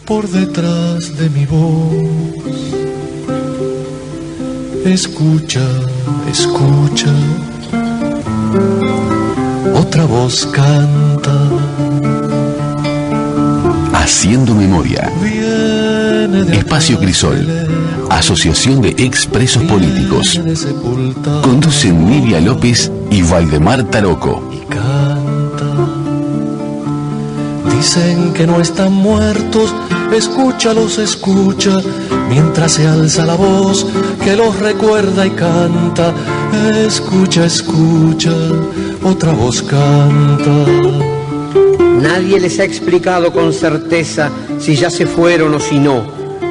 por detrás de mi voz. Escucha, escucha, otra voz canta. Haciendo memoria. Espacio Crisol, Asociación de Expresos Políticos. Conducen Nidia López y Valdemar Taroco. Y canta. Dicen que no están muertos, escúchalos, escucha, mientras se alza la voz que los recuerda y canta. Escucha, escucha, otra voz canta. Nadie les ha explicado con certeza si ya se fueron o si no,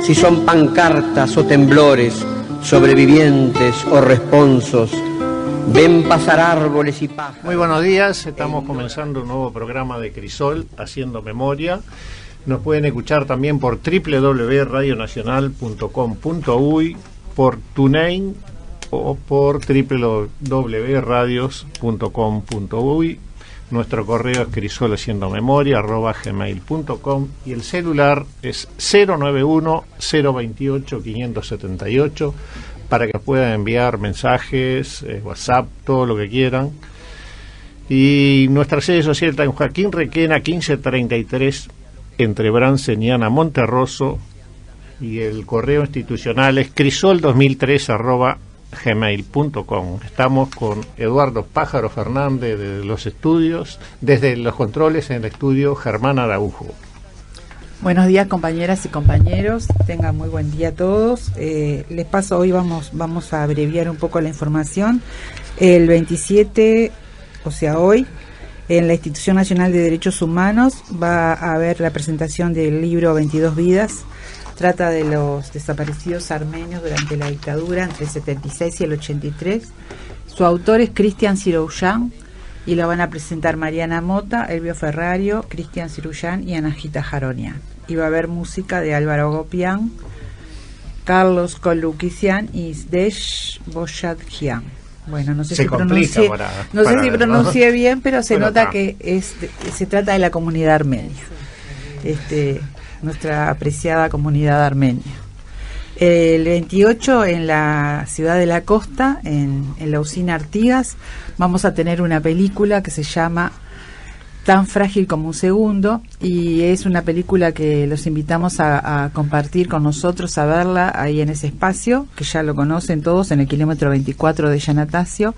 si son pancartas o temblores, sobrevivientes o responsos. Ven pasar árboles y pájaros. Muy buenos días, estamos comenzando un nuevo programa de Crisol, Haciendo Memoria. Nos pueden escuchar también por www.radionacional.com.uy, por TuneIn o por www.radios.com.uy. Nuestro correo es crisolhaciendomemoria@gmail.com y el celular es 091-028-578 para que puedan enviar mensajes, WhatsApp, todo lo que quieran. Y nuestra sede social está en Joaquín Requena 1533 entre Bransen y Ana Monterroso, y el correo institucional es crisol2003@gmail.com. Estamos con Eduardo Pájaro Fernández desde los estudios, desde los controles en el estudio Germán Araujo. Buenos días, compañeras y compañeros, tengan muy buen día a todos. Les paso, hoy vamos a abreviar un poco la información. El 27, o sea hoy, en la Institución Nacional de Derechos Humanos va a haber la presentación del libro 22 vidas. Trata de los desaparecidos armenios durante la dictadura entre el 76 y el 83. Su autor es Cristian Siroyan y lo van a presentar Mariana Mota, Elvio Ferrario, Cristian Siroyan y Anahita Jaronian. Y va a haber música de Álvaro Gopián, Carlos Kolukisian y Zdesh Boyadjian. Bueno, no sé si pronuncié bien, pero se nota que se trata de la comunidad armenia. Nuestra apreciada comunidad armenia. El 28 en la ciudad de la costa, en la usina Artigas, vamos a tener una película que se llama Tan frágil como un segundo, y es una película que los invitamos a compartir con nosotros, a verla ahí en ese espacio, que ya lo conocen todos, en el kilómetro 24 de Yanatacio,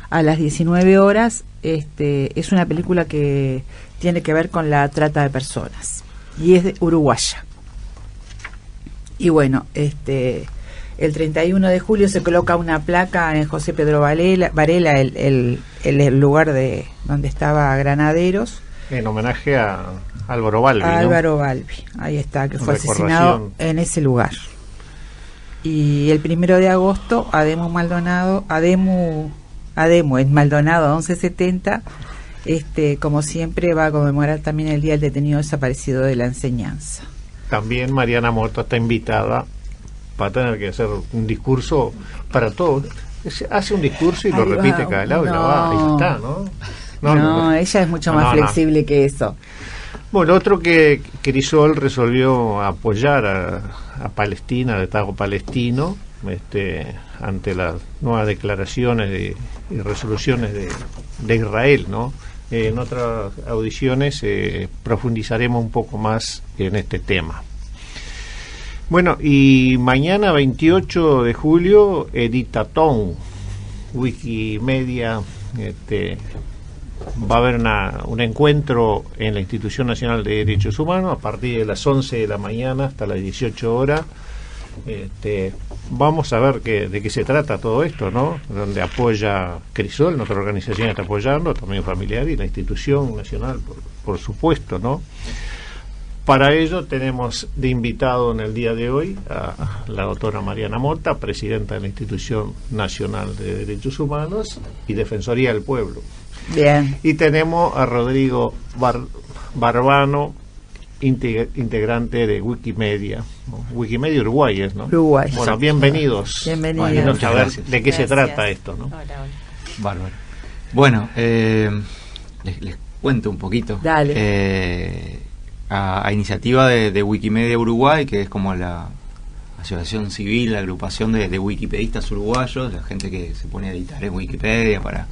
a las 19 horas. Es una película que tiene que ver con la trata de personas y es de uruguaya. Y bueno, el 31 de julio se coloca una placa en José Pedro Varela, el lugar de donde estaba Granaderos, en homenaje a Álvaro Balbi, Álvaro Balbi, ahí está, que fue asesinado en ese lugar. Y el 1 de agosto Ademo en Maldonado 1170, como siempre va a conmemorar también el Día del Detenido Desaparecido de la Enseñanza. También Mariana Mota está invitada para tener que hacer un discurso para todos. Hace un discurso y lo repite cada lado y la va, y ya está, ¿no? No, ella es mucho más flexible que eso. Bueno, otro que Crisol resolvió apoyar a Palestina, al Estado palestino, ante las nuevas declaraciones y resoluciones de Israel, ¿no? En otras audiciones profundizaremos un poco más en este tema. Bueno, y mañana 28 de julio, Editatón, Wikimedia, va a haber un encuentro en la Institución Nacional de Derechos Humanos a partir de las 11 de la mañana hasta las 18 horas. Vamos a ver de qué se trata todo esto, ¿no? Donde apoya Crisol, nuestra organización está apoyando, también Familiar y la Institución Nacional, por supuesto, ¿no? Para ello tenemos de invitado en el día de hoy a la doctora Mariana Mota, presidenta de la Institución Nacional de Derechos Humanos y Defensoría del Pueblo. Bien. Y tenemos a Rodrigo Barbano, integrante de Wikimedia. Wikimedia Uruguay es, ¿no? Uruguay. Bueno, bienvenidos. Bienvenidos. A ver de qué se trata esto, ¿no? Hola. Bárbaro. Bueno, les cuento un poquito. Dale. a iniciativa de Wikimedia Uruguay, que es como la asociación civil, la agrupación de wikipedistas uruguayos, la gente que se pone a editar en Wikipedia para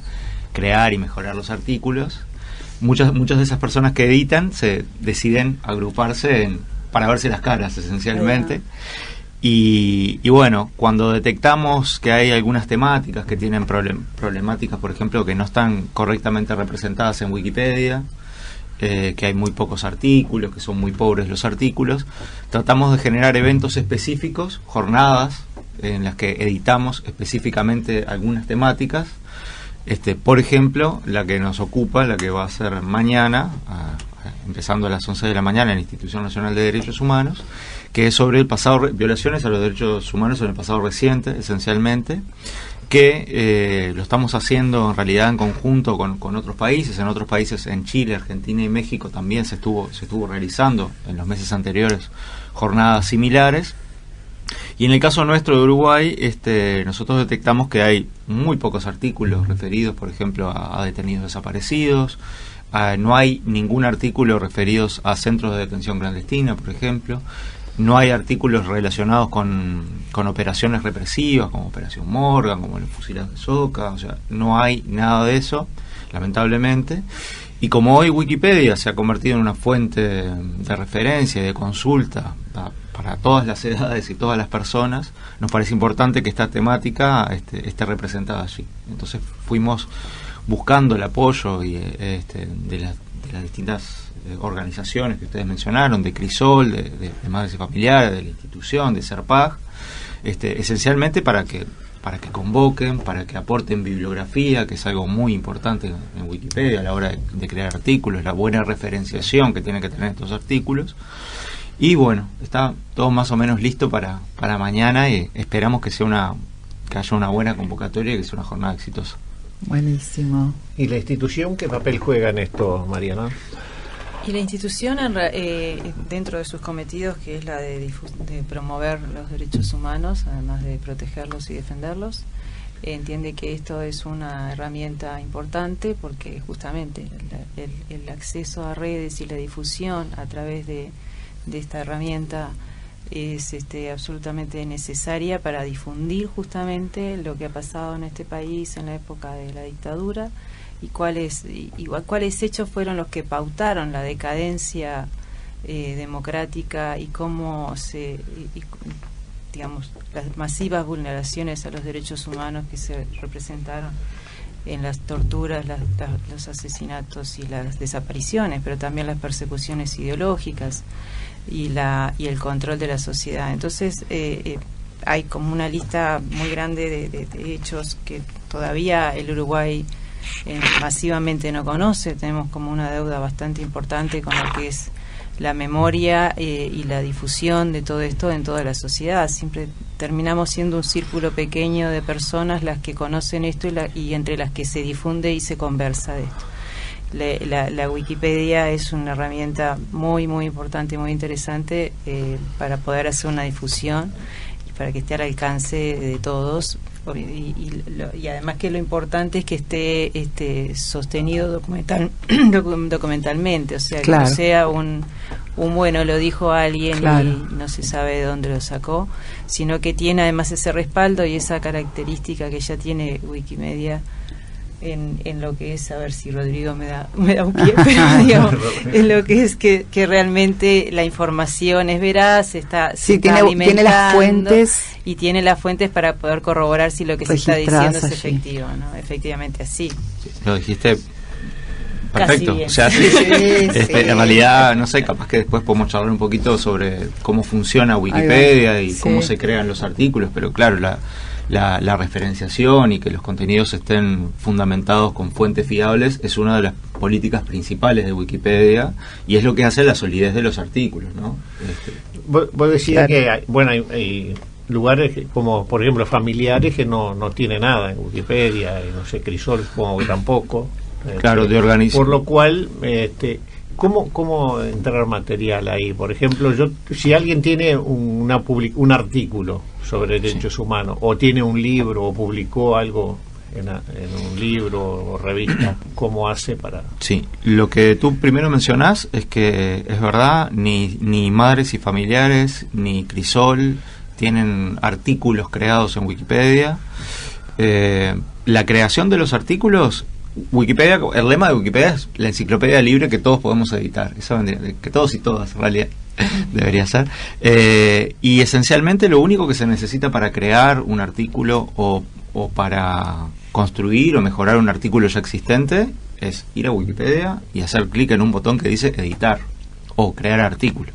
crear y mejorar los artículos. Muchas de esas personas que editan se deciden agruparse para verse las caras, esencialmente. Y bueno, cuando detectamos que hay algunas temáticas que tienen problemáticas, por ejemplo, que no están correctamente representadas en Wikipedia, que hay muy pocos artículos, que son muy pobres los artículos, tratamos de generar eventos específicos, jornadas en las que editamos específicamente algunas temáticas. Por ejemplo, la que nos ocupa, la que va a ser mañana, empezando a las 11 de la mañana en la Institución Nacional de Derechos Humanos, que es sobre el pasado, violaciones a los derechos humanos en el pasado reciente, esencialmente, que lo estamos haciendo en realidad en conjunto con otros países. En otros países, en Chile, Argentina y México, también se estuvo realizando en los meses anteriores jornadas similares. Y en el caso nuestro de Uruguay, nosotros detectamos que hay muy pocos artículos referidos, por ejemplo, a detenidos desaparecidos. No hay ningún artículo referidos a centros de detención clandestina, por ejemplo. No hay artículos relacionados con operaciones represivas, como Operación Morgan, como los fusilados de Soca. O sea, no hay nada de eso, lamentablemente. Y como hoy Wikipedia se ha convertido en una fuente de referencia y de consulta para todas las edades y todas las personas, nos parece importante que esta temática esté representada allí. Entonces fuimos buscando el apoyo de las distintas organizaciones que ustedes mencionaron, de Crisol, de Madres y Familiares, de la institución, de Serpag, esencialmente para que convoquen, para que aporten bibliografía, que es algo muy importante en Wikipedia a la hora de crear artículos, la buena referenciación que tienen que tener estos artículos. Y bueno, está todo más o menos listo para mañana, y esperamos que haya una buena convocatoria y que sea una jornada exitosa. Buenísimo. ¿Y la institución qué papel juega en esto, Mariana? Y la institución, dentro de sus cometidos, que es la de promover los derechos humanos, además de protegerlos y defenderlos, entiende que esto es una herramienta importante porque justamente el acceso a redes y la difusión a través de esta herramienta es absolutamente necesaria para difundir justamente lo que ha pasado en este país en la época de la dictadura y cuáles hechos fueron los que pautaron la decadencia democrática y cómo digamos, las masivas vulneraciones a los derechos humanos que se representaron en las torturas, los asesinatos y las desapariciones, pero también las persecuciones ideológicas y el control de la sociedad. Entonces hay como una lista muy grande de hechos que todavía el Uruguay masivamente no conoce. Tenemos como una deuda bastante importante con lo que es la memoria y la difusión de todo esto en toda la sociedad. Siempre terminamos siendo un círculo pequeño de personas las que conocen esto y entre las que se difunde y se conversa de esto. La Wikipedia es una herramienta muy muy importante, muy interesante para poder hacer una difusión y para que esté al alcance de todos, y además que lo importante es que esté sostenido documentalmente, o sea, claro, que no sea un bueno, lo dijo alguien, claro, y no se sabe de dónde lo sacó, sino que tiene además ese respaldo y esa característica que ya tiene Wikimedia en lo que es, a ver si Rodrigo me da un pie, pero digamos, en lo que es que realmente la información es veraz, tiene las fuentes y tiene las fuentes para poder corroborar si lo que se está diciendo es efectivo, ¿no? Efectivamente así. Sí, lo dijiste perfecto, o sea, en realidad, no sé, capaz que después podemos charlar un poquito sobre cómo funciona Wikipedia y cómo se crean los artículos, pero claro, la referenciación y que los contenidos estén fundamentados con fuentes fiables es una de las políticas principales de Wikipedia y es lo que hace la solidez de los artículos, ¿no? Vos decías que hay lugares como, por ejemplo, familiares que no tiene nada en Wikipedia, y no sé, Crisol supongo que tampoco. Claro, de organización. Por lo cual, ¿cómo entrar material ahí? Por ejemplo, si alguien tiene un artículo sobre derechos humanos, o tiene un libro, o publicó algo en un libro o revista, cómo hace para... Sí, lo que tú primero mencionás es que es verdad, ni Madres y Familiares ni Crisol tienen artículos creados en Wikipedia. La creación de los artículos, Wikipedia, el lema de Wikipedia es la enciclopedia libre que todos podemos editar, eso vendría, que todos y todas en realidad debería ser, y esencialmente lo único que se necesita para crear un artículo o para construir o mejorar un artículo ya existente es ir a Wikipedia y hacer clic en un botón que dice editar o crear artículo.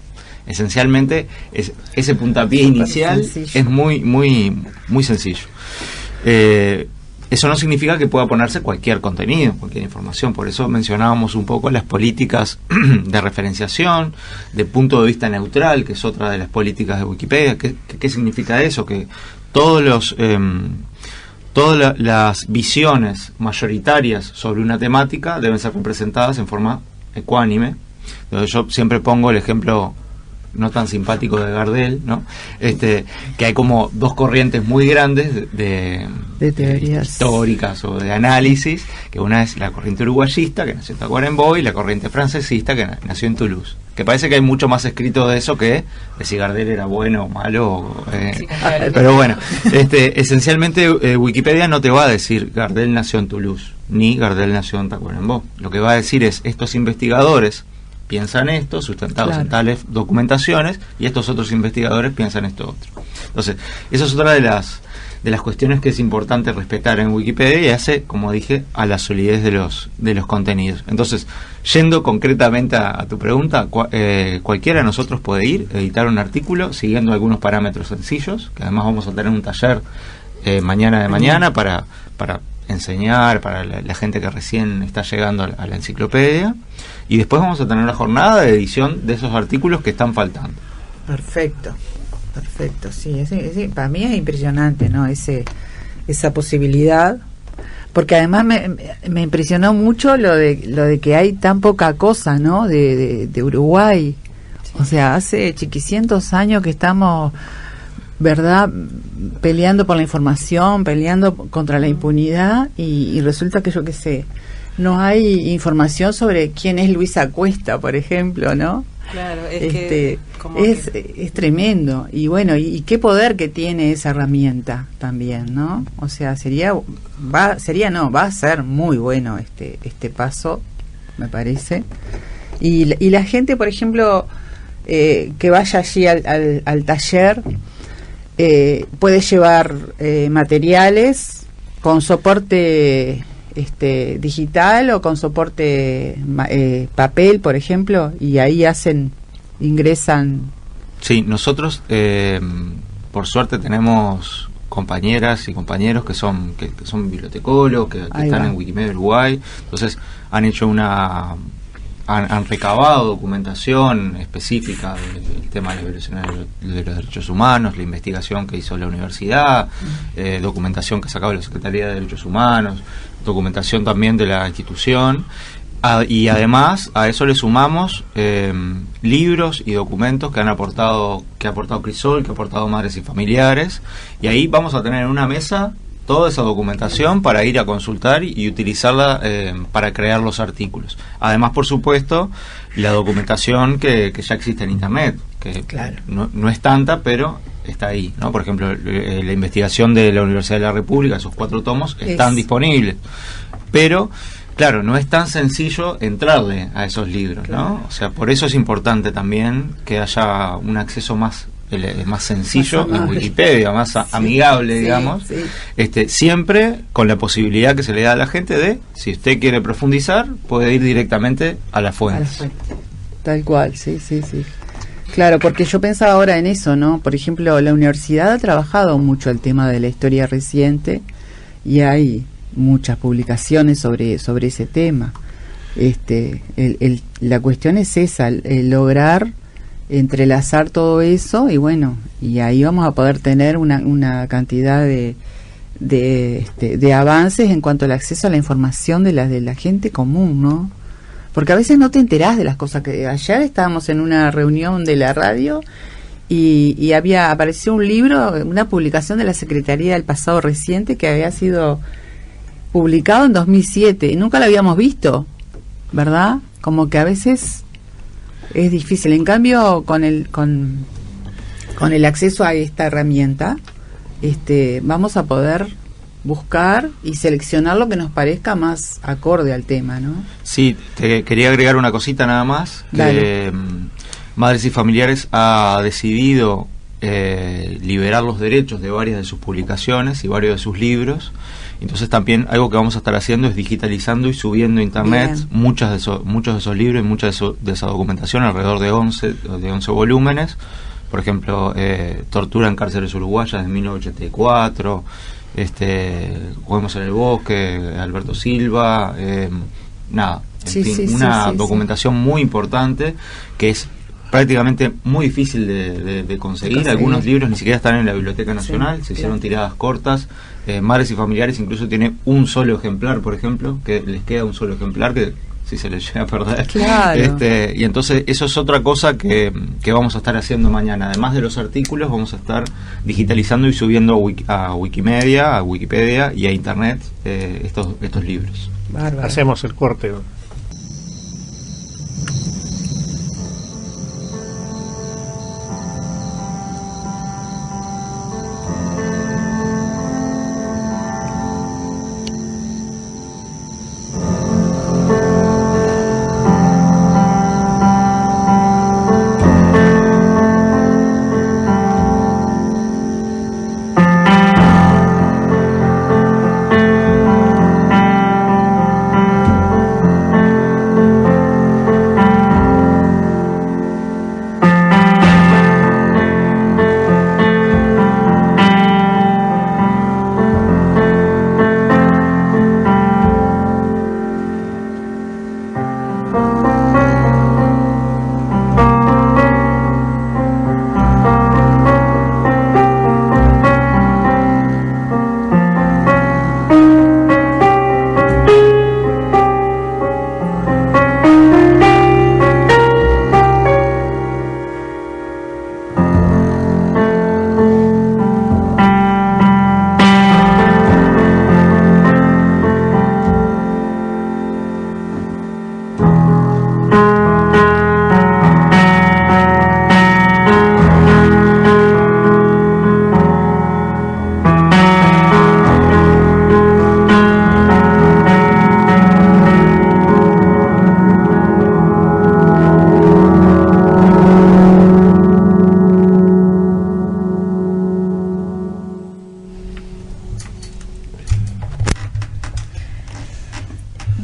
Esencialmente ese puntapié inicial es muy sencillo. Eso no significa que pueda ponerse cualquier contenido, cualquier información. Por eso mencionábamos un poco las políticas de referenciación, de punto de vista neutral, que es otra de las políticas de Wikipedia. ¿Qué significa eso? Que todas las visiones mayoritarias sobre una temática deben ser representadas en forma ecuánime. Entonces yo siempre pongo el ejemplo no tan simpático de Gardel, ¿no? Que hay como dos corrientes muy grandes de teorías históricas o de análisis, que una es la corriente uruguayista, que nació en Tacuarembó, y la corriente francesista, que nació en Toulouse. Que parece que hay mucho más escrito de eso que de si Gardel era bueno o malo. Sí, claro. Pero bueno, esencialmente Wikipedia no te va a decir Gardel nació en Toulouse, ni Gardel nació en Tacuarembó. Lo que va a decir es, estos investigadores piensan esto, sustentados en tales documentaciones, y estos otros investigadores piensan esto otro. Entonces, esa es otra de las cuestiones que es importante respetar en Wikipedia, y hace, como dije, a la solidez de los contenidos. Entonces, yendo concretamente a tu pregunta, cualquiera de nosotros puede ir, editar un artículo, siguiendo algunos parámetros sencillos, que además vamos a tener un taller mañana para enseñar para la gente que recién está llegando a la enciclopedia, y después vamos a tener una jornada de edición de esos artículos que están faltando. Perfecto, sí, para mí es impresionante, ¿no? Esa posibilidad, porque además me impresionó mucho lo de que hay tan poca cosa, ¿no? de Uruguay. O sea, hace chiquicientos años que estamos, ¿verdad?, peleando por la información, peleando contra la impunidad, y resulta que, yo qué sé, no hay información sobre quién es Luisa Cuesta, por ejemplo, ¿no? Claro, es tremendo. Y bueno, y qué poder que tiene esa herramienta también, ¿no? O sea, va a ser muy bueno este paso, me parece. Y la gente, por ejemplo, que vaya allí al taller, puede llevar materiales con soporte digital o con soporte papel, por ejemplo, y ahí ingresan. Sí, nosotros por suerte tenemos compañeras y compañeros que son bibliotecólogos, que están en Wikimedia Uruguay. Entonces han hecho han recabado documentación específica del tema de la violación de los derechos humanos, la investigación que hizo la universidad, documentación que sacaba la Secretaría de Derechos Humanos, documentación también de la institución, y además a eso le sumamos libros y documentos que ha aportado Crisol, que ha aportado Madres y Familiares, y ahí vamos a tener en una mesa toda esa documentación para ir a consultar y utilizarla para crear los artículos. Además, por supuesto, la documentación que ya existe en Internet, que no es tanta, pero está ahí, ¿no? Por ejemplo, la investigación de la Universidad de la República, esos 4 tomos, están disponibles. Pero, claro, no es tan sencillo entrarle a esos libros, ¿no? O sea, por eso es importante también que haya un acceso más sencillo en Wikipedia, más amigable, digamos, siempre con la posibilidad que se le da a la gente de, si usted quiere profundizar, puede ir directamente a la fuente. Tal cual, sí. Claro, porque yo pensaba ahora en eso, ¿no? Por ejemplo, la universidad ha trabajado mucho el tema de la historia reciente, y hay muchas publicaciones sobre ese tema. La cuestión es esa, el lograr entrelazar todo eso, y bueno, y ahí vamos a poder tener una cantidad de avances en cuanto al acceso a la información de la gente común, ¿no? Porque a veces no te enterás de las cosas. Que ayer estábamos en una reunión de la radio y apareció un libro, una publicación de la Secretaría del pasado reciente, que había sido publicado en 2007, nunca lo habíamos visto, ¿verdad? Como que a veces es difícil. En cambio, con el acceso a esta herramienta, vamos a poder buscar y seleccionar lo que nos parezca más acorde al tema, ¿no? Sí, te quería agregar una cosita nada más. Que Madres y Familiares ha decidido liberar los derechos de varias de sus publicaciones y varios de sus libros. Entonces también algo que vamos a estar haciendo es digitalizando y subiendo a internet muchos de esos libros y mucha de esa documentación, alrededor de 11 volúmenes. Por ejemplo, Tortura en cárceles uruguayas de 1984, Juguemos en el bosque, Alberto Silva, una documentación muy importante que es prácticamente muy difícil de conseguir. Algunos libros ni siquiera están en la Biblioteca Nacional, se hicieron tiradas cortas. Madres y Familiares incluso tiene un solo ejemplar, por ejemplo, que les queda un solo ejemplar que si se les llega a perder. Claro. Y entonces eso es otra cosa que vamos a estar haciendo mañana. Además de los artículos, vamos a estar digitalizando y subiendo a Wikimedia, a Wikipedia y a Internet estos libros. Bárbaro. Hacemos el corte.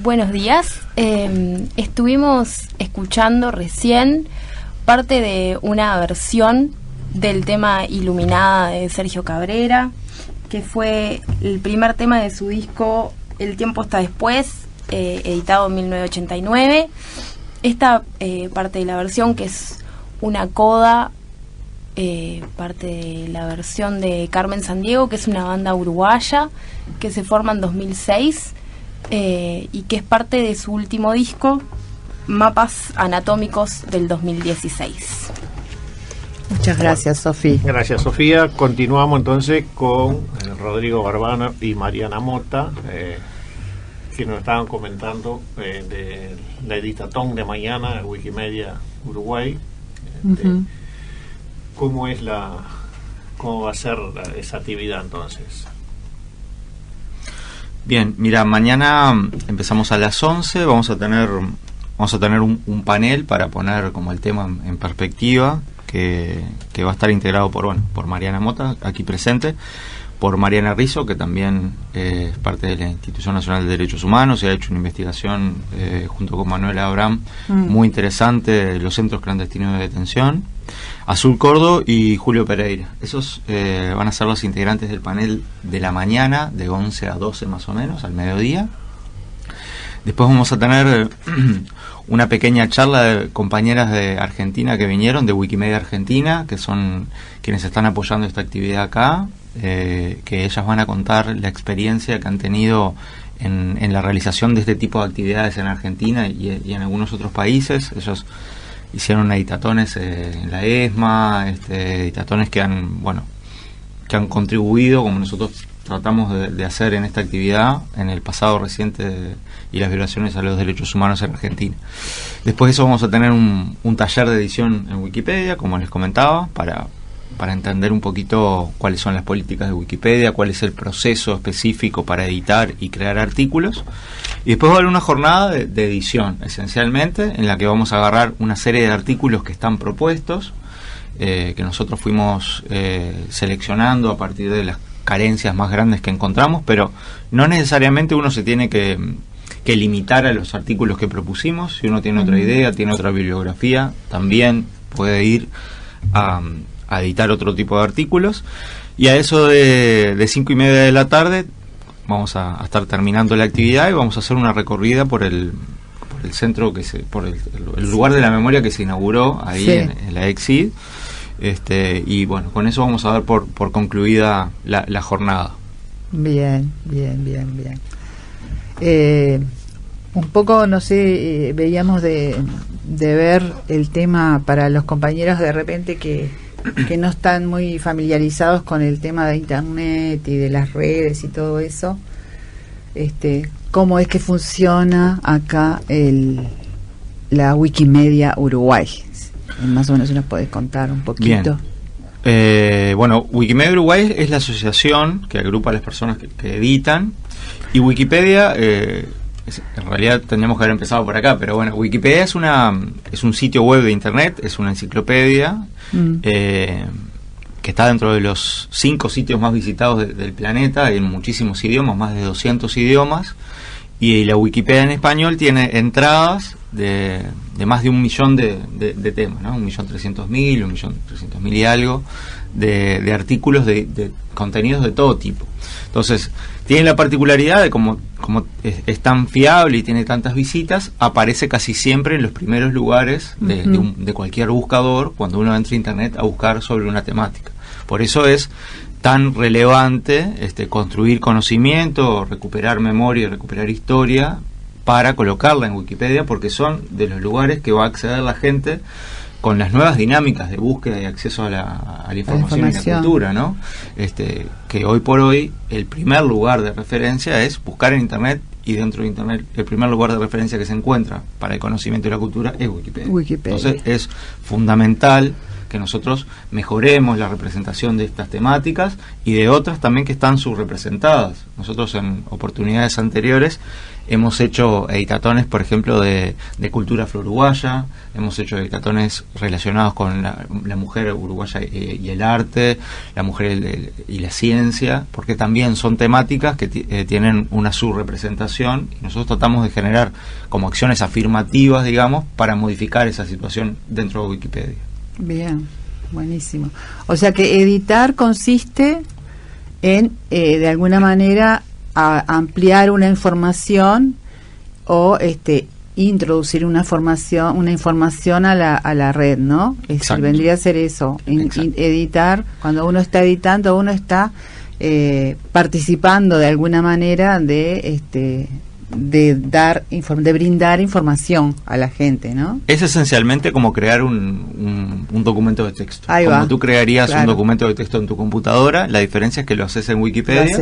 Buenos días. Estuvimos escuchando recién parte de una versión del tema Iluminada de Sergio Cabrera, que fue el primer tema de su disco El tiempo está después, editado en 1989. Esta parte de la versión, que es una coda, parte de la versión de Carmen Sandiego, que es una banda uruguaya que se forma en 2006, y que es parte de su último disco, Mapas Anatómicos, del 2016. Muchas gracias, Sofía. Gracias, Sofía. Continuamos entonces con Rodrigo Barbano y Mariana Mota, que nos estaban comentando de la editatón de mañana, Wikimedia Uruguay. ¿Cómo va a ser esa actividad entonces? Bien, mira, mañana empezamos a las 11, vamos a tener un panel para poner como el tema en perspectiva, que va a estar integrado por Mariana Mota, aquí presente, por Mariana Rizzo, que también es parte de la Institución Nacional de Derechos Humanos y ha hecho una investigación junto con Manuela Abraham muy interesante de los centros clandestinos de detención, Azul Cordo y Julio Pereira. Esos van a ser los integrantes del panel de la mañana, de 11 a 12 más o menos, al mediodía. Después vamos a tener una pequeña charla de compañeras de Argentina que vinieron, de Wikimedia Argentina, que son quienes están apoyando esta actividad acá, que ellas van a contar la experiencia que han tenido en la realización de este tipo de actividades en Argentina y en algunos otros países. Ellos hicieron editatones en la ESMA, editatones que han contribuido, como nosotros tratamos de hacer en esta actividad, en el pasado reciente y las violaciones a los derechos humanos en Argentina. Después de eso vamos a tener un taller de edición en Wikipedia, como les comentaba, para entender un poquito cuáles son las políticas de Wikipedia, cuál es el proceso específico para editar y crear artículos. Y después va a haber una jornada de edición, esencialmente, en la que vamos a agarrar una serie de artículos que están propuestos, que nosotros fuimos seleccionando a partir de las carencias más grandes que encontramos, pero no necesariamente uno se tiene que limitar a los artículos que propusimos. Si uno tiene otra idea, tiene otra bibliografía, también puede ir a editar otro tipo de artículos. Y a eso de 5:30 de la tarde vamos a estar terminando la actividad y vamos a hacer una recorrida por el centro, por el lugar de la memoria que se inauguró ahí, sí, en la EXID. Y bueno, con eso vamos a dar por concluida la jornada. Bien. Un poco, no sé, veíamos de ver el tema para los compañeros de repente que no están muy familiarizados con el tema de internet y de las redes y todo eso. ¿Cómo es que funciona acá la Wikimedia Uruguay? Más o menos nos podés contar un poquito. Bien. Bueno, Wikimedia Uruguay es la asociación que agrupa a las personas que editan, y Wikipedia, en realidad tendríamos que haber empezado por acá, pero bueno, Wikipedia es un sitio web de internet, es una enciclopedia que está dentro de los 5 sitios más visitados del planeta, en muchísimos idiomas, más de 200 idiomas, y la Wikipedia en español tiene entradas de más de 1 millón de temas, ¿no? 1.300.000, 1.300.000 y algo de artículos de contenidos de todo tipo. Entonces, tiene la particularidad de como es tan fiable y tiene tantas visitas, aparece casi siempre en los primeros lugares de cualquier buscador cuando uno entra a internet a buscar sobre una temática. Por eso es tan relevante construir conocimiento, recuperar memoria, recuperar historia, para colocarla en Wikipedia, porque son de los lugares que va a acceder la gente con las nuevas dinámicas de búsqueda y acceso a la información y la cultura, ¿no? Que hoy por hoy el primer lugar de referencia es buscar en internet, y dentro de internet el primer lugar de referencia que se encuentra para el conocimiento y la cultura es Wikipedia. Entonces es fundamental que nosotros mejoremos la representación de estas temáticas y de otras también que están subrepresentadas. Nosotros en oportunidades anteriores hemos hecho editatones, por ejemplo, de cultura afro-uruguaya, hemos hecho editatones relacionados con la mujer uruguaya y el arte, la mujer y la ciencia, porque también son temáticas que tienen una subrepresentación, y nosotros tratamos de generar como acciones afirmativas, digamos, para modificar esa situación dentro de Wikipedia. Bien, buenísimo. O sea que editar consiste en, de alguna manera, ampliar una información o introducir una información a la red, ¿no? Vendría a ser eso, editar. Cuando uno está editando, uno está participando de alguna manera de brindar información a la gente, ¿no? Es esencialmente como crear un documento de texto. Ahí como va. Tú crearías un documento de texto en tu computadora, la diferencia es que lo haces en Wikipedia,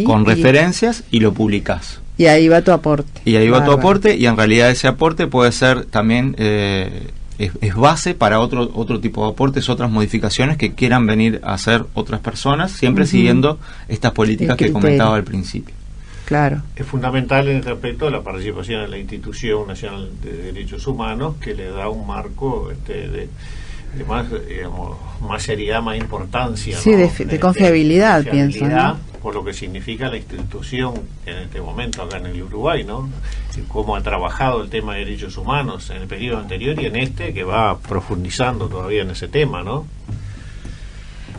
con referencias, y lo publicas. Y ahí va tu aporte. Y en realidad ese aporte puede ser también es base para otro tipo de aportes, otras modificaciones que quieran venir a hacer otras personas, siempre siguiendo estas políticas que comentaba al principio. Claro. Es fundamental en este aspecto la participación de la Institución Nacional de Derechos Humanos, que le da un marco de más, digamos, más seriedad, más importancia, sí, ¿no? de confiabilidad, pienso, ¿no? Por lo que significa la institución en este momento acá en el Uruguay, ¿no? Cómo ha trabajado el tema de derechos humanos en el periodo anterior y en que va profundizando todavía en ese tema, ¿no?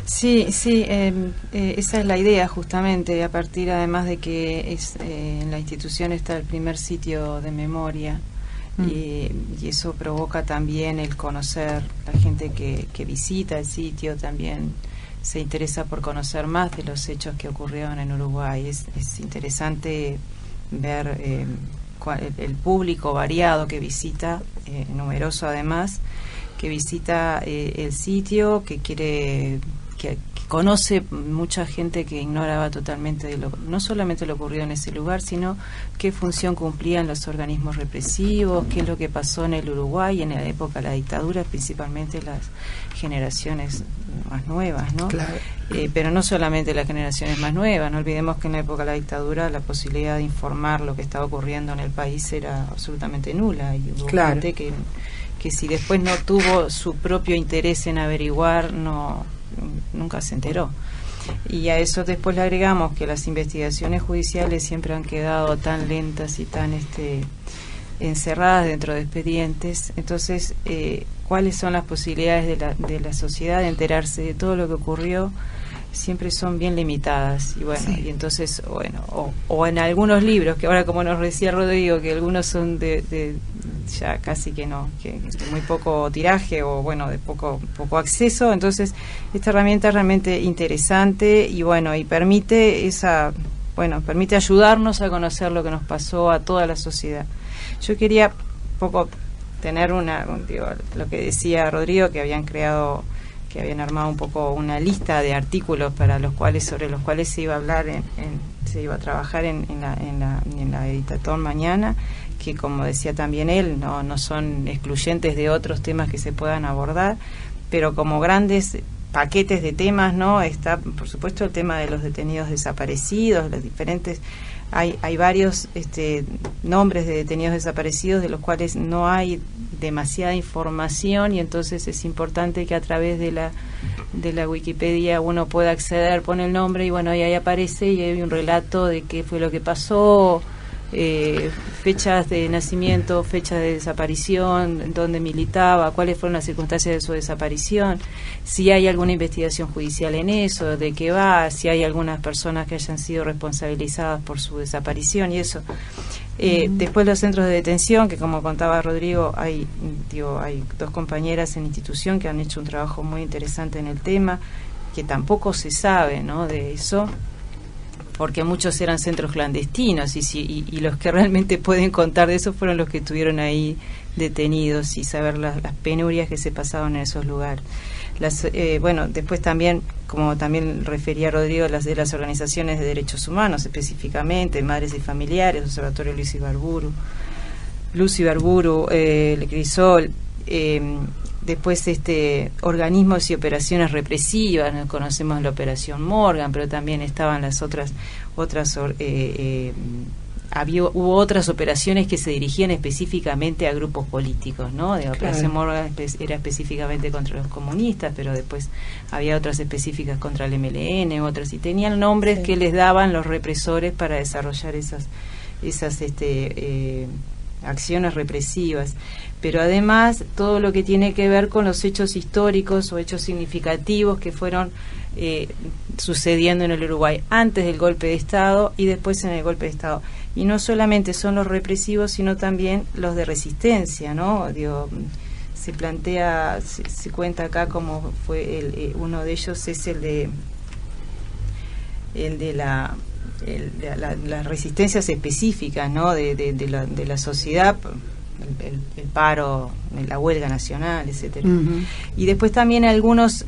Sí, esa es la idea justamente, a partir además de que en la institución está el primer sitio de memoria, y eso provoca también el conocer, la gente que visita el sitio también se interesa por conocer más de los hechos que ocurrieron en Uruguay. Es interesante ver el público variado que visita, numeroso además, que visita el sitio, que quiere conoce mucha gente que ignoraba totalmente no solamente lo ocurrido en ese lugar, sino qué función cumplían los organismos represivos, qué es lo que pasó en el Uruguay en la época de la dictadura, principalmente las generaciones más nuevas, ¿no? Claro. Pero no solamente las generaciones más nuevas, no olvidemos que en la época de la dictadura la posibilidad de informar lo que estaba ocurriendo en el país era absolutamente nula, y hubo gente que si después no tuvo su propio interés en averiguar, nunca se enteró. Y a eso después le agregamos que las investigaciones judiciales siempre han quedado tan lentas y tan encerradas dentro de expedientes. Entonces, ¿cuáles son las posibilidades de la sociedad de enterarse de todo lo que ocurrió? Siempre son bien limitadas. Y bueno, y entonces, bueno, o en algunos libros, que ahora, como nos decía Rodrigo, que algunos son de ya casi que no, que muy poco tiraje, o bueno, de poco acceso. Entonces, esta herramienta es realmente interesante, y bueno, y permite ayudarnos a conocer lo que nos pasó a toda la sociedad. Yo quería poco tener lo que decía Rodrigo, que habían armado un poco una lista de artículos sobre los cuales se iba a hablar se iba a trabajar en la Editatón mañana, que, como decía también él, no son excluyentes de otros temas que se puedan abordar, pero como grandes paquetes de temas, ¿no? Está, por supuesto, el tema de los detenidos desaparecidos, los diferentes. Hay varios nombres de detenidos desaparecidos de los cuales no hay demasiada información, y entonces es importante que a través de la Wikipedia uno pueda acceder, pone el nombre y bueno, ahí aparece, y hay un relato de qué fue lo que pasó, fechas de nacimiento, fechas de desaparición, dónde militaba, cuáles fueron las circunstancias de su desaparición, si hay alguna investigación judicial en eso, de qué va, si hay algunas personas que hayan sido responsabilizadas por su desaparición y eso. Después los centros de detención, que como contaba Rodrigo, hay 2 compañeras en institución que han hecho un trabajo muy interesante en el tema, que tampoco se sabe, ¿no?, de eso, porque muchos eran centros clandestinos, y los que realmente pueden contar de eso fueron los que estuvieron ahí detenidos, y saber las penurias que se pasaban en esos lugares. Bueno, después también, como también refería Rodrigo, las organizaciones de derechos humanos, específicamente Madres y Familiares, Observatorio Lucy Barburu, el Crisol, después organismos y operaciones represivas, nos conocemos la Operación Morgan, pero también estaban las otras hubo otras operaciones que se dirigían específicamente a grupos políticos, ¿no? De Operación Morgan era específicamente contra los comunistas, pero después había otras específicas contra el MLN, otras, y tenían nombres que les daban los represores para desarrollar esas acciones represivas. Pero además todo lo que tiene que ver con los hechos históricos o hechos significativos que fueron sucediendo en el Uruguay antes del golpe de Estado y después en el golpe de Estado. Y no solamente son los represivos, sino también los de resistencia, ¿no? Se plantea, se cuenta acá como fue uno de ellos es el de las resistencias específicas, ¿no?, de la sociedad, el paro, la huelga nacional, etcétera. Y después también algunos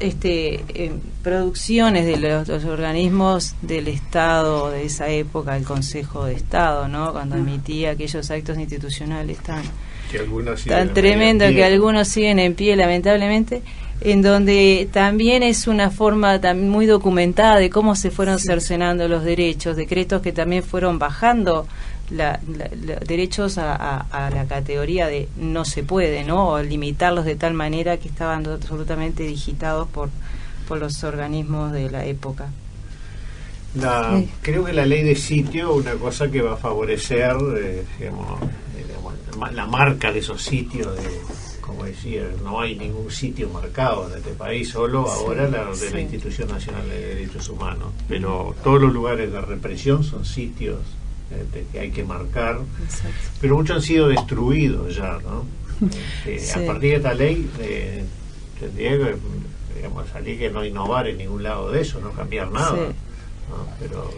producciones de los organismos del Estado de esa época, el Consejo de Estado, ¿no?, cuando emitía aquellos actos institucionales tan tremendos, que algunos siguen en pie, lamentablemente, en donde también es una forma también muy documentada de cómo se fueron cercenando los derechos, decretos que también fueron bajando derechos a la categoría de no se puede, ¿no?, o limitarlos de tal manera que estaban absolutamente digitados por los organismos de la época. Creo que la ley de sitio, una cosa que va a favorecer digamos, la marca de esos sitios, como decía, no hay ningún sitio marcado en este país, solo ahora de la Institución Nacional de Derechos Humanos, pero todos los lugares de represión son sitios que hay que marcar. Exacto. Pero muchos han sido destruidos ya, ¿no? A partir de esta ley tendría que, digamos, salir que no innovar en ningún lado de eso, no cambiar nada, ¿no? Pero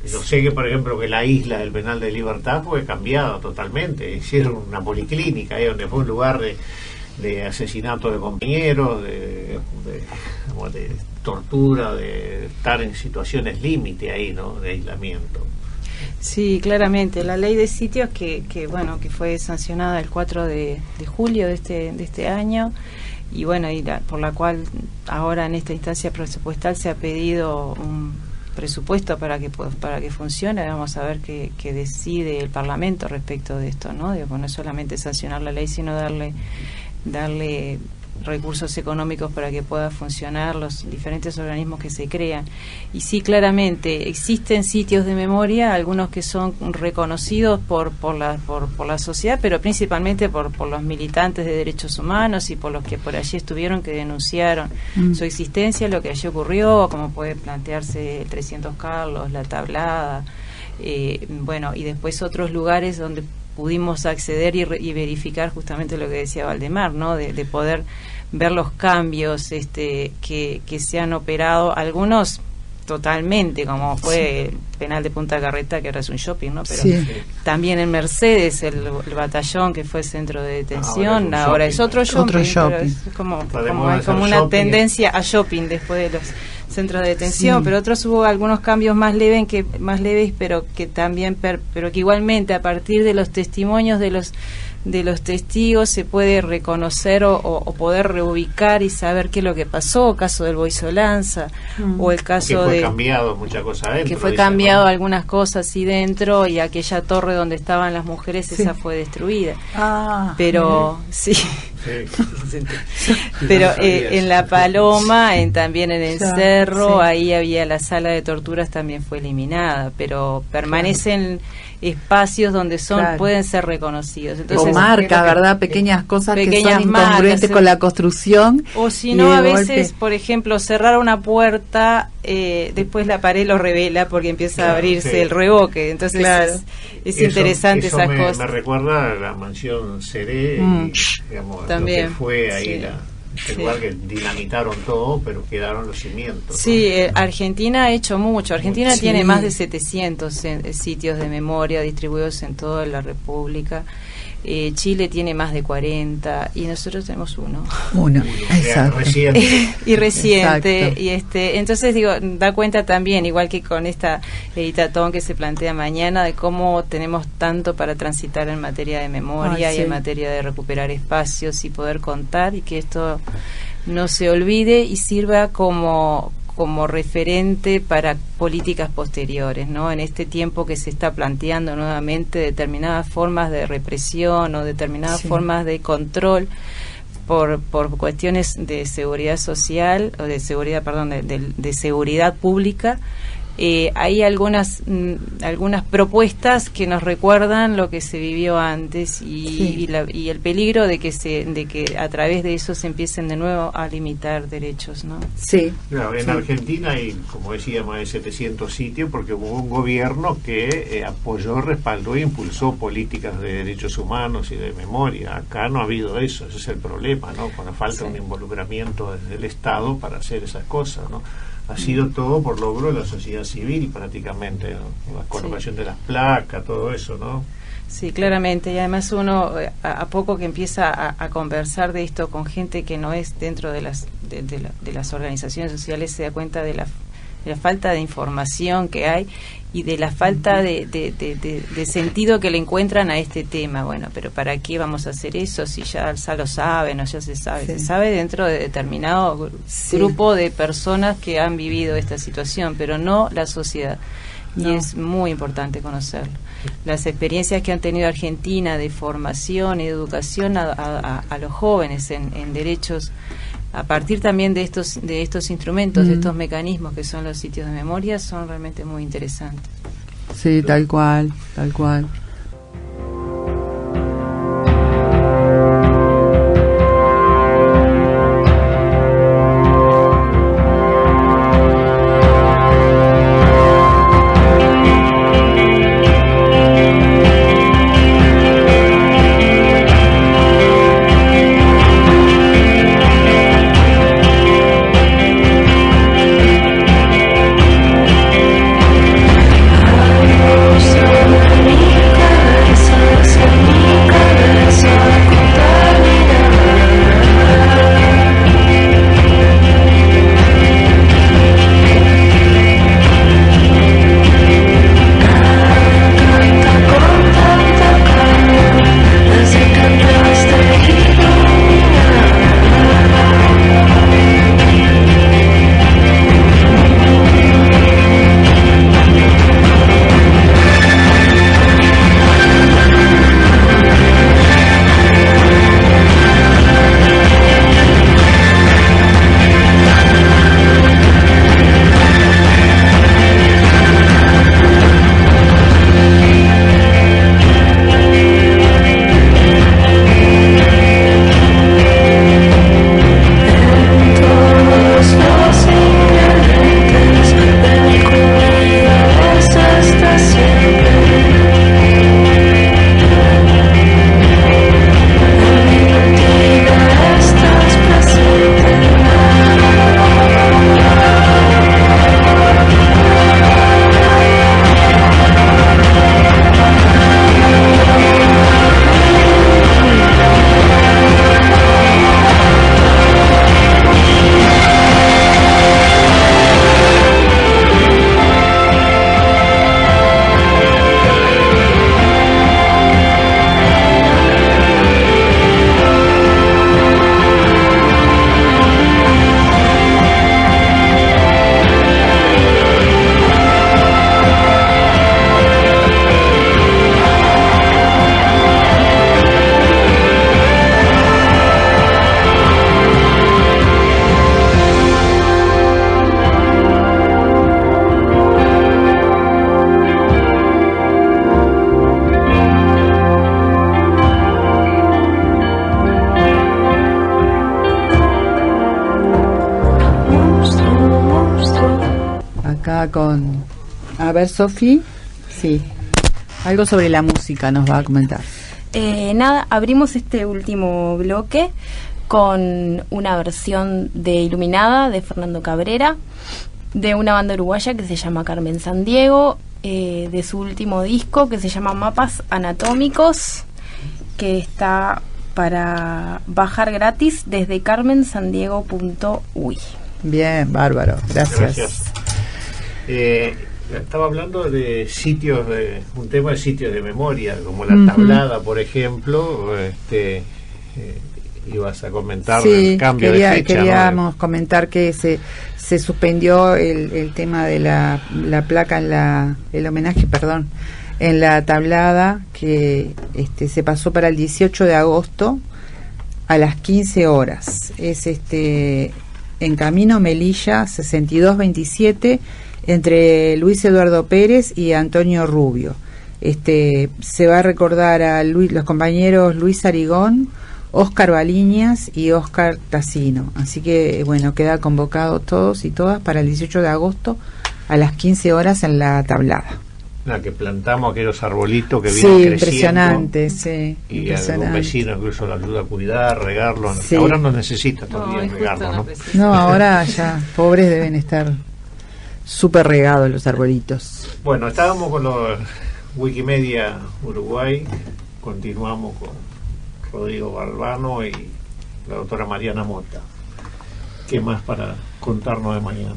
yo sé que, por ejemplo, que la isla del penal de Libertad fue cambiada totalmente, hicieron una policlínica ahí donde fue un lugar de asesinato de compañeros, digamos, de tortura, de estar en situaciones límite ahí, ¿no? De aislamiento. Sí, claramente. La ley de sitios que fue sancionada el 4 de julio de este año, y bueno, por la cual ahora en esta instancia presupuestal se ha pedido un presupuesto para que funcione. Vamos a ver qué decide el Parlamento respecto de esto, ¿no? Digo, no es solamente sancionar la ley, sino darle recursos económicos para que pueda funcionar los diferentes organismos que se crean. Y sí, claramente existen sitios de memoria, algunos que son reconocidos por la sociedad, pero principalmente por los militantes de derechos humanos y por los que por allí estuvieron, que denunciaron su existencia, lo que allí ocurrió, como puede plantearse el 300 Carlos, la Tablada, y después otros lugares donde pudimos acceder y verificar justamente lo que decía Valdemar, ¿no? De poder ver los cambios que se han operado, algunos totalmente, como fue el penal de Punta Carreta, que ahora es un shopping, ¿no? Pero también en Mercedes, el batallón, que fue centro de detención, ahora es otro shopping. Pero es como una tendencia a shopping después de los centros de detención, pero otros hubo algunos cambios más leves, pero que también, pero que igualmente a partir de los testimonios de los testigos se puede reconocer o poder reubicar y saber qué es lo que pasó, caso del Boisolanza, o el caso que fue cambiado muchas cosas adentro, que fue cambiado algunas cosas ahí dentro, y aquella torre donde estaban las mujeres, esa fue destruida. Pero pero en La Paloma, también en el Cerro, ahí había la sala de torturas, también fue eliminada, pero permanecen espacios donde pueden ser reconocidos. Entonces, o marca, ¿verdad? Pequeñas cosas que son incongruentes con la construcción. O si no, a veces, por ejemplo, cerrar una puerta, después la pared lo revela porque empieza a abrirse el revoque. Entonces es interesante esas cosas. Me recuerda a la mansión Seré, digamos, también, lo que fue ahí el lugar que dinamitaron todo, pero quedaron los cimientos. Sí, ¿no? Argentina ha hecho mucho. Argentina tiene más de 700 sitios de memoria distribuidos en toda la República. Chile tiene más de 40 y nosotros tenemos uno, exacto. reciente. Y entonces da cuenta también, igual que con esta editatón que se plantea mañana, de cómo tenemos tanto para transitar en materia de memoria y en materia de recuperar espacios y poder contar, y que esto no se olvide y sirva como referente para políticas posteriores, ¿no? En este tiempo que se está planteando nuevamente determinadas formas de represión o determinadas formas de control por cuestiones de seguridad social, o de seguridad, de seguridad pública. Hay algunas propuestas que nos recuerdan lo que se vivió antes y el peligro de que a través de eso se empiecen de nuevo a limitar derechos, ¿no? Claro, en Argentina hay, como decía, más de 700 sitios, porque hubo un gobierno que apoyó, respaldó e impulsó políticas de derechos humanos y de memoria. Acá no ha habido eso, ese es el problema, ¿no? Cuando falta un involucramiento desde el Estado para hacer esas cosas, ¿no? Ha sido todo por logro de la sociedad civil prácticamente, ¿no? La colocación de las placas, todo eso, ¿no? Sí, claramente, y además uno a poco que empieza a conversar de esto con gente que no es dentro de las organizaciones sociales, se da cuenta de la falta de información que hay y de la falta de sentido que le encuentran a este tema. Bueno, pero ¿para qué vamos a hacer eso si ya lo saben o ya se sabe? Se sabe dentro de determinado grupo de personas que han vivido esta situación, pero no la sociedad. Y es muy importante conocerlo. Las experiencias que han tenido Argentina de formación y de educación a los jóvenes en derechos, a partir también de estos instrumentos, de estos mecanismos que son los sitios de memoria, son realmente muy interesantes. Sí, tal cual. Rosa, acá con... A ver, Sofi, sí, algo sobre la música nos va a comentar. Nada, abrimos este último bloque con una versión de Iluminada de Fernando Cabrera, de una banda uruguaya que se llama Carmen Sandiego, de su último disco que se llama Mapas Anatómicos, que está para bajar gratis desde carmensandiego.uy. Bien, bárbaro, gracias. Estaba hablando de sitios, un tema de sitios de memoria, como la Tablada, por ejemplo. Ibas a comentar el cambio de fecha. Queríamos comentar que se suspendió el tema de la placa, el homenaje, perdón, en la Tablada, que se pasó para el 18 de agosto a las 15 horas. Es en Camino Melilla 6227, entre Luis Eduardo Pérez y Antonio Rubio. Se va a recordar a los compañeros Luis Arigón, Óscar Baliñas y Óscar Tassino. Así que, bueno, queda convocado todos y todas para el 18 de agosto a las 15 horas en la Tablada. La que plantamos aquellos arbolitos que vienen creciendo. Impresionante, sí. Y algún vecino incluso lo ayuda a cuidar, regarlo. Sí. Ahora no necesita también regarlo, ¿no? No, ahora ya, pobres, deben estar súper regados los arbolitos. Bueno, estábamos con los Wikimedia Uruguay, continuamos con Rodrigo Balbano y la doctora Mariana Mota. ¿Qué más para contarnos de mañana?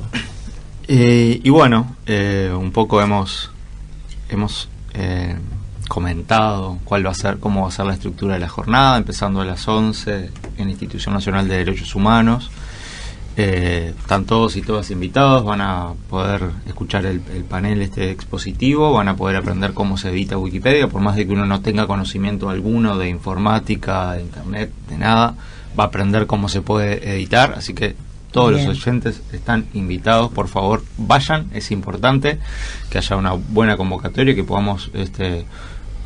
Y bueno, un poco hemos comentado cómo va a ser la estructura de la jornada, empezando a las 11 en la Institución Nacional de Derechos Humanos. Están todos y todas invitados, van a poder escuchar el panel expositivo, van a poder aprender cómo se edita Wikipedia, por más de que uno no tenga conocimiento alguno de informática, de internet, de nada, va a aprender cómo se puede editar, así que todos los oyentes están invitados, por favor vayan, es importante que haya una buena convocatoria, que podamos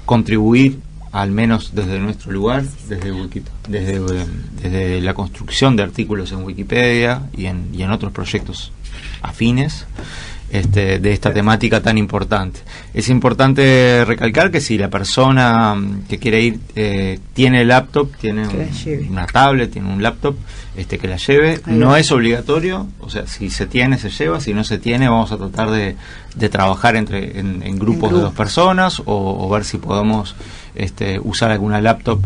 contribuir al menos desde nuestro lugar, desde la construcción de artículos en Wikipedia y en otros proyectos afines de esta temática tan importante. Es importante recalcar que si la persona que quiere ir tiene laptop, tiene una tablet, tiene un laptop, que la lleve, no es obligatorio, o sea, si se tiene se lleva, si no se tiene vamos a tratar de trabajar en grupos de 2 personas o ver si podemos usar alguna laptop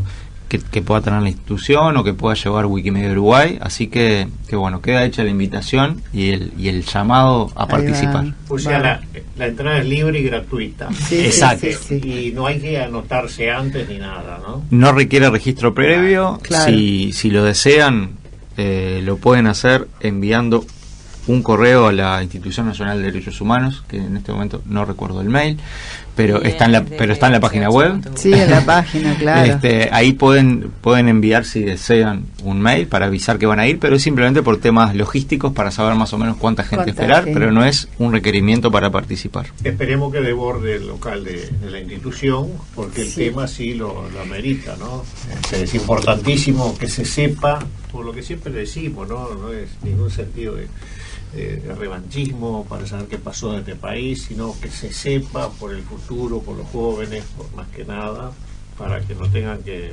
que pueda tener la institución o que pueda llevar Wikimedia Uruguay, así que bueno, queda hecha la invitación y el llamado a participar. O sea, la entrada es libre y gratuita. Sí, exacto. Sí. Y no hay que anotarse antes ni nada, ¿no? No requiere registro previo. Claro. Si lo desean, lo pueden hacer enviando un correo a la Institución Nacional de Derechos Humanos, que en este momento no recuerdo el mail, pero está en la página web. Sí, en la página, claro. Ahí pueden enviar, si desean, un mail para avisar que van a ir, pero es simplemente por temas logísticos para saber más o menos cuánta gente esperar, pero no es un requerimiento para participar. Esperemos que desborde el local de la institución, porque el tema sí lo amerita, ¿no? Es importantísimo que se sepa, por lo que siempre decimos, no es ningún sentido de revanchismo para saber qué pasó en este país, sino que se sepa por el futuro, por los jóvenes, por más que nada, para que no tengan que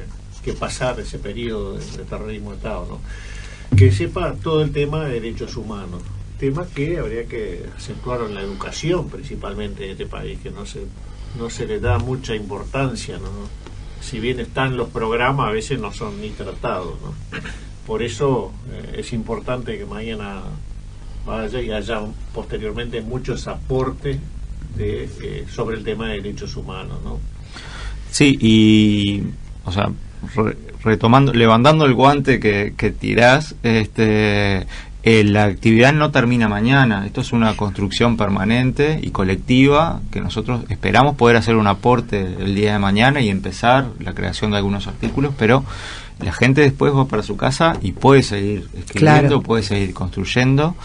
pasar ese periodo de terrorismo de Estado, ¿no? Que sepa todo el tema de derechos humanos, tema que habría que acentuar en la educación principalmente de este país, que no se le da mucha importancia, ¿no? Si bien están los programas, a veces no son ni tratados, ¿no? Por eso es importante que mañana vaya y haya posteriormente muchos aportes sobre el tema de derechos humanos, ¿no? Sí, y o sea, levantando el guante que tirás, la actividad no termina mañana, esto es una construcción permanente y colectiva que nosotros esperamos poder hacer un aporte el día de mañana y empezar la creación de algunos artículos, pero la gente después va para su casa y puede seguir escribiendo, puede seguir construyendo,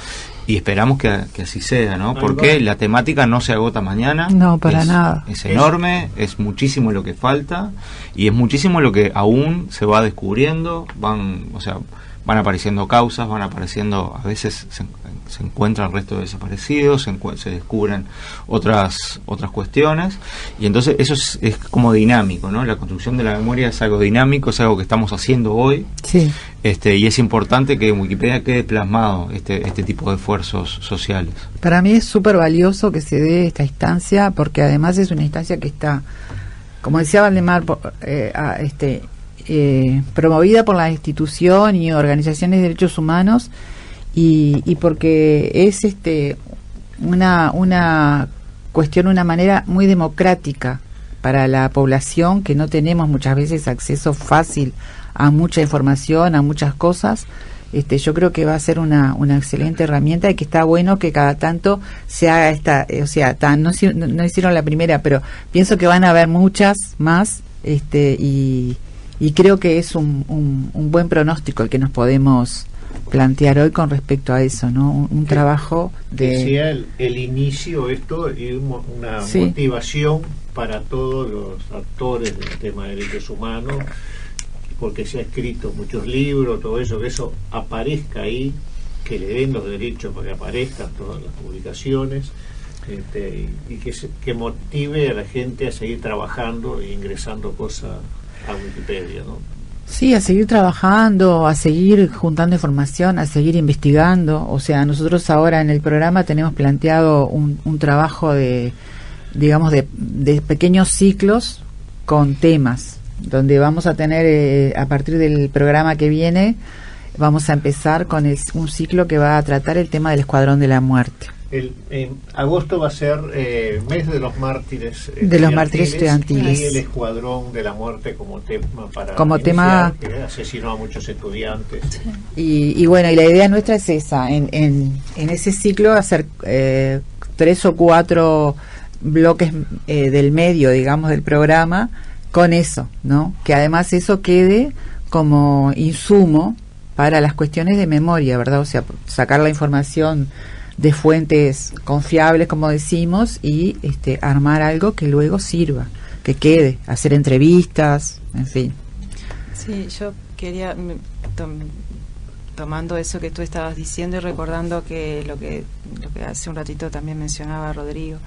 y esperamos que así sea, ¿no? Porque la temática no se agota mañana. No, para nada. Es enorme, es muchísimo lo que falta y es muchísimo lo que aún se va descubriendo. Van van apareciendo causas, van apareciendo, a veces se encuentran restos de desaparecidos, se descubren otras cuestiones, y entonces eso es como dinámico, ¿no? La construcción de la memoria es algo dinámico, es algo que estamos haciendo hoy, sí. Y es importante que en Wikipedia quede plasmado este tipo de esfuerzos sociales. Para mí es súper valioso que se dé esta instancia, porque además es una instancia que está, como decía Valdemar, promovida por la institución y organizaciones de derechos humanos, y porque es una cuestión, una manera muy democrática para la población, que no tenemos muchas veces acceso fácil a mucha información, a muchas cosas. Yo creo que va a ser una excelente herramienta, y que está bueno que cada tanto se haga esta, no hicieron la primera, pero pienso que van a haber muchas más, y creo que es un buen pronóstico el que nos podemos plantear hoy con respecto a eso, ¿no? Un trabajo de... Que sea el inicio esto, y una sí. motivación para todos los actores del tema de derechos humanos, porque se ha escrito muchos libros, todo eso, que eso aparezca ahí, que le den los derechos para que aparezcan todas las publicaciones, y que motive a la gente a seguir trabajando e ingresando cosas a Wikipedia, ¿no? Sí, a seguir trabajando, a seguir juntando información, a seguir investigando. O sea, nosotros ahora en el programa tenemos planteado un trabajo de pequeños ciclos con temas, donde vamos a tener, a partir del programa que viene, vamos a empezar con un ciclo que va a tratar el tema del Escuadrón de la Muerte. En agosto va a ser mes de los mártires estudiantiles, y el Escuadrón de la Muerte como tema para tema que asesinó a muchos estudiantes. Y bueno, y la idea nuestra es esa, en ese ciclo hacer 3 o 4 bloques del medio, digamos, del programa, con eso, ¿no? Que además eso quede como insumo para las cuestiones de memoria, ¿verdad? O sea, sacar la información de fuentes confiables, como decimos, y armar algo que luego sirva, que quede, hacer entrevistas, en fin. Sí, yo quería, tomando eso que tú estabas diciendo y recordando que lo que hace un ratito también mencionaba Rodrigo,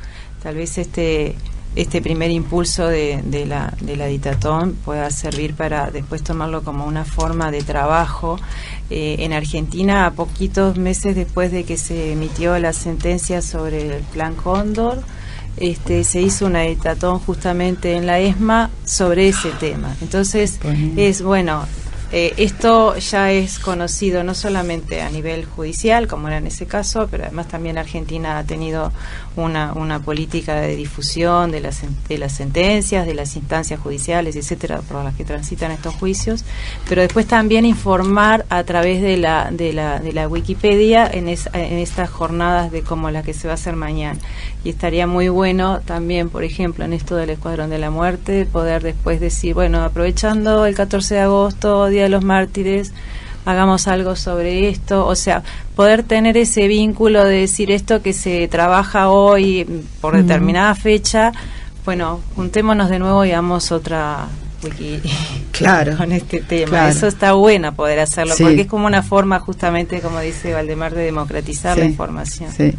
tal vez este primer impulso de la Ditatón pueda servir para después tomarlo como una forma de trabajo. En Argentina, a poquitos meses después de que se emitió la sentencia sobre el Plan Cóndor, se hizo una Ditatón justamente en la ESMA sobre ese tema. Entonces, esto ya es conocido no solamente a nivel judicial, como era en ese caso, pero además también Argentina ha tenido una política de difusión de las sentencias, de las instancias judiciales, etcétera, por las que transitan estos juicios, pero después también informar a través de la Wikipedia en estas jornadas de como la que se va a hacer mañana. Y estaría muy bueno también, por ejemplo, en esto del Escuadrón de la Muerte, poder después decir, bueno, aprovechando el 14 de agosto, Día de los Mártires, hagamos algo sobre esto. O sea, poder tener ese vínculo de decir esto que se trabaja hoy por determinada fecha, bueno, juntémonos de nuevo y hagamos otra wiki con este tema. Claro. Eso está bueno poder hacerlo, porque es como una forma, justamente, como dice Valdemar, de democratizar la información. Sí,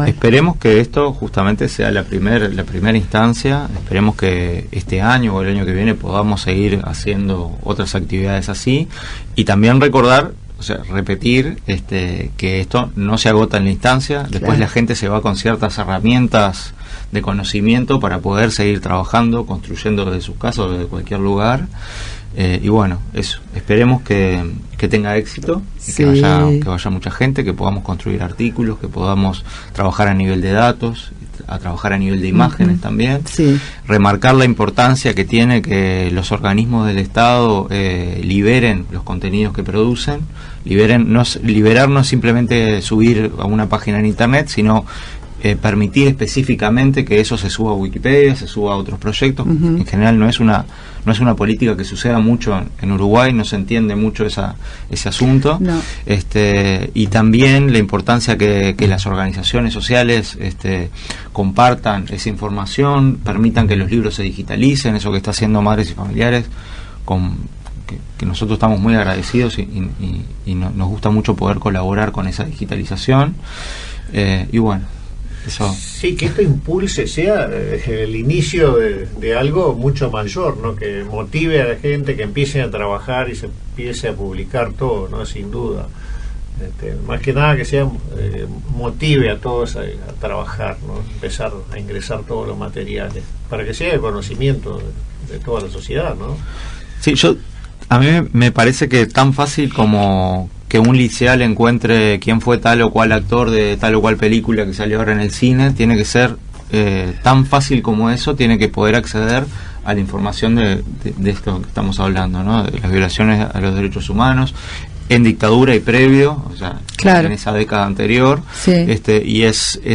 esperemos que esto justamente sea la primera instancia. Esperemos que este año o el año que viene podamos seguir haciendo otras actividades así, y también recordar, o sea, repetir que esto no se agota en la instancia. Después la gente se va con ciertas herramientas de conocimiento para poder seguir trabajando, construyendo desde sus casas, desde cualquier lugar. Y bueno, eso, esperemos que tenga éxito, que vaya mucha gente, que podamos construir artículos, que podamos trabajar a nivel de datos, a trabajar a nivel de imágenes también. Remarcar la importancia que tiene que los organismos del Estado liberen los contenidos que producen. Liberar no es simplemente subir a una página en internet, sino permitir específicamente que eso se suba a Wikipedia, se suba a otros proyectos. En general no es una política que suceda mucho en Uruguay, no se entiende mucho ese asunto. Y también la importancia que las organizaciones sociales compartan esa información, permitan que los libros se digitalicen, eso que está haciendo Madres y Familiares, que nosotros estamos muy agradecidos y nos gusta mucho poder colaborar con esa digitalización. Y bueno, eso. Sí, que esto impulse, sea el inicio de algo mucho mayor, ¿no? Que motive a la gente, que empiece a trabajar y se empiece a publicar todo, ¿no? Sin duda. Más que nada que sea motive a todos a trabajar, ¿no? Empezar a ingresar todos los materiales para que sea de conocimiento de toda la sociedad, ¿no? Sí, a mí me parece que tan fácil como que un liceal encuentre quién fue tal o cual actor de tal o cual película que salió ahora en el cine, tiene que ser tan fácil como eso, tiene que poder acceder a la información de esto que estamos hablando, ¿no? De las violaciones a los derechos humanos en dictadura y previo, o sea, claro, en esa década anterior, sí. Y es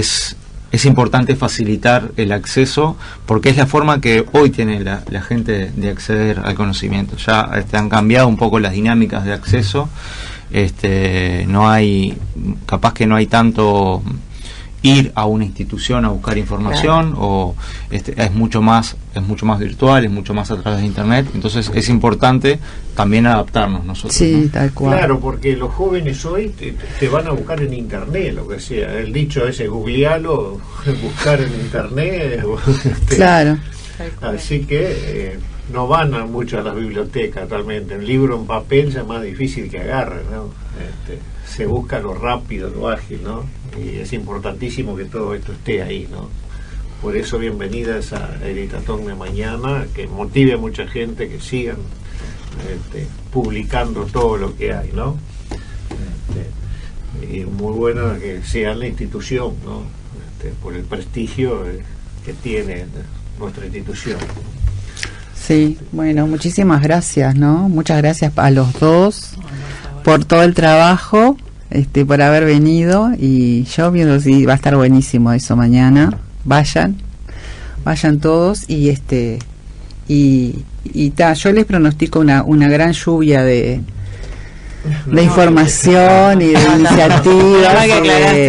importante facilitar el acceso, porque es la forma que hoy tiene la gente de acceder al conocimiento. Ya han cambiado un poco las dinámicas de acceso, capaz que no hay tanto ir a una institución a buscar información, claro, o es mucho más virtual, es mucho más a través de internet. Entonces es importante también adaptarnos nosotros, sí, ¿no? Tal cual. Claro, porque los jóvenes hoy te van a buscar en internet, lo que sea, el dicho ese, googlealo, buscar en internet, claro. Así que no van mucho a las bibliotecas realmente. Un libro en papel ya es más difícil que agarren, ¿no? Se busca lo rápido, lo ágil, ¿no? Y es importantísimo que todo esto esté ahí, ¿no? Por eso bienvenida a esa editatón de mañana, que motive a mucha gente que sigan publicando todo lo que hay, ¿no? Y muy bueno que sea la institución, ¿no? Por el prestigio que tiene nuestra institución. Sí, bueno, muchísimas gracias, ¿no? Muchas gracias a los dos por todo el trabajo, por haber venido, y yo pienso sí, va a estar buenísimo eso mañana. Vayan todos, y yo les pronostico una gran lluvia de información y de iniciativas.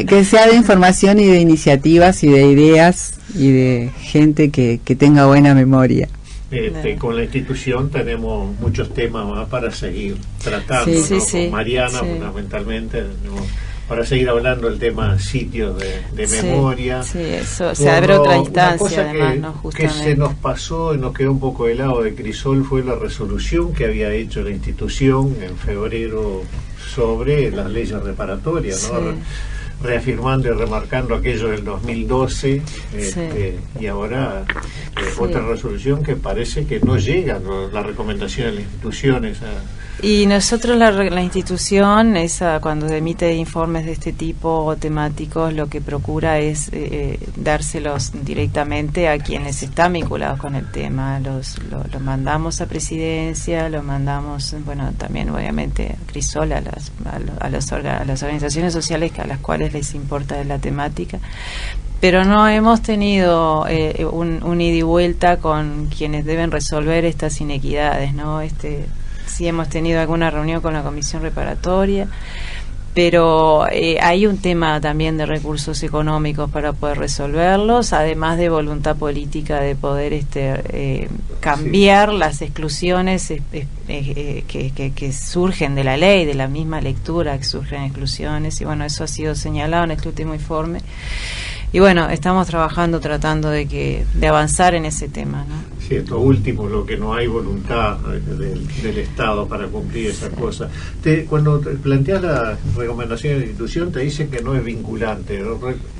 Que sea de información y de iniciativas y de ideas y de gente que tenga buena memoria. Con la institución tenemos muchos temas más para seguir tratando, sí, ¿no? sí, sí, con Mariana, sí, fundamentalmente, ¿no? Para seguir hablando del tema sitios de memoria. Sí, eso, o sea, habrá otra instancia, además, ¿no? Justamente. Que se nos pasó y nos quedó un poco helado de crisol fue la resolución que había hecho la institución en febrero sobre las leyes reparatorias, ¿no? Sí. Reafirmando y remarcando aquello del 2012, y ahora otra resolución que parece que no llega, ¿no? La recomendación de las instituciones y nosotros la institución cuando emite informes de este tipo temáticos, lo que procura es dárselos directamente a quienes están vinculados con el tema. Lo mandamos a Presidencia, lo mandamos, bueno, también obviamente a Crisol, a las organizaciones sociales a las cuales les importa la temática, pero no hemos tenido un ida y vuelta con quienes deben resolver estas inequidades, ¿no? Sí hemos tenido alguna reunión con la Comisión Reparatoria, pero hay un tema también de recursos económicos para poder resolverlos, además de voluntad política de poder cambiar las exclusiones que surgen de la ley, de la misma lectura que surgen exclusiones, y bueno, eso ha sido señalado en este último informe. Y bueno, estamos tratando de avanzar en ese tema, ¿no? Sí, esto último, lo que no hay voluntad del Estado para cumplir esa cosa. Cuando te planteas la recomendación de la institución, te dicen que no es vinculante.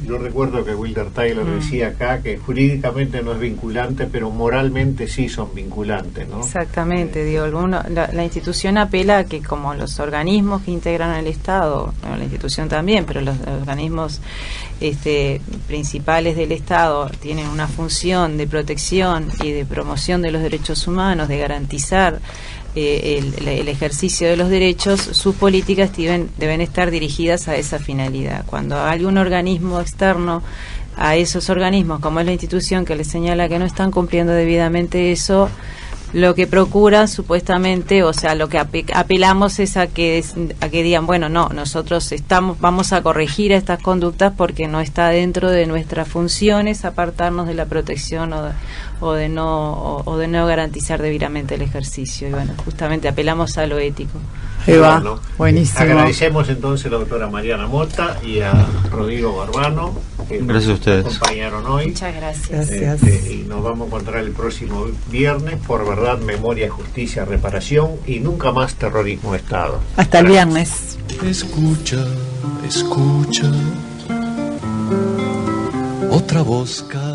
Yo recuerdo que Wilder Taylor decía acá que jurídicamente no es vinculante, pero moralmente sí son vinculantes, ¿no? Exactamente, digo, la institución apela a que como los organismos que integran al Estado, bueno, la institución también, pero los organismos principales del Estado tienen una función de protección y de promoción de los derechos humanos, de garantizar el ejercicio de los derechos, sus políticas deben estar dirigidas a esa finalidad. Cuando hay un organismo externo a esos organismos, como es la institución, que les señala que no están cumpliendo debidamente eso, lo que procuran supuestamente, o sea, lo que apelamos es a que digan, bueno, no, nosotros vamos a corregir estas conductas porque no está dentro de nuestras funciones apartarnos de la protección o de no garantizar debidamente el ejercicio. Y bueno, justamente apelamos a lo ético. Eva, buenísimo. Agradecemos entonces a la doctora Mariana Mota y a Rodrigo Barbano, que gracias a ustedes. Nos acompañaron hoy. Muchas gracias. Y nos vamos a encontrar el próximo viernes por Verdad, Memoria, Justicia, Reparación y nunca más terrorismo de Estado. Hasta el viernes. Escucha, escucha, otra voz cae.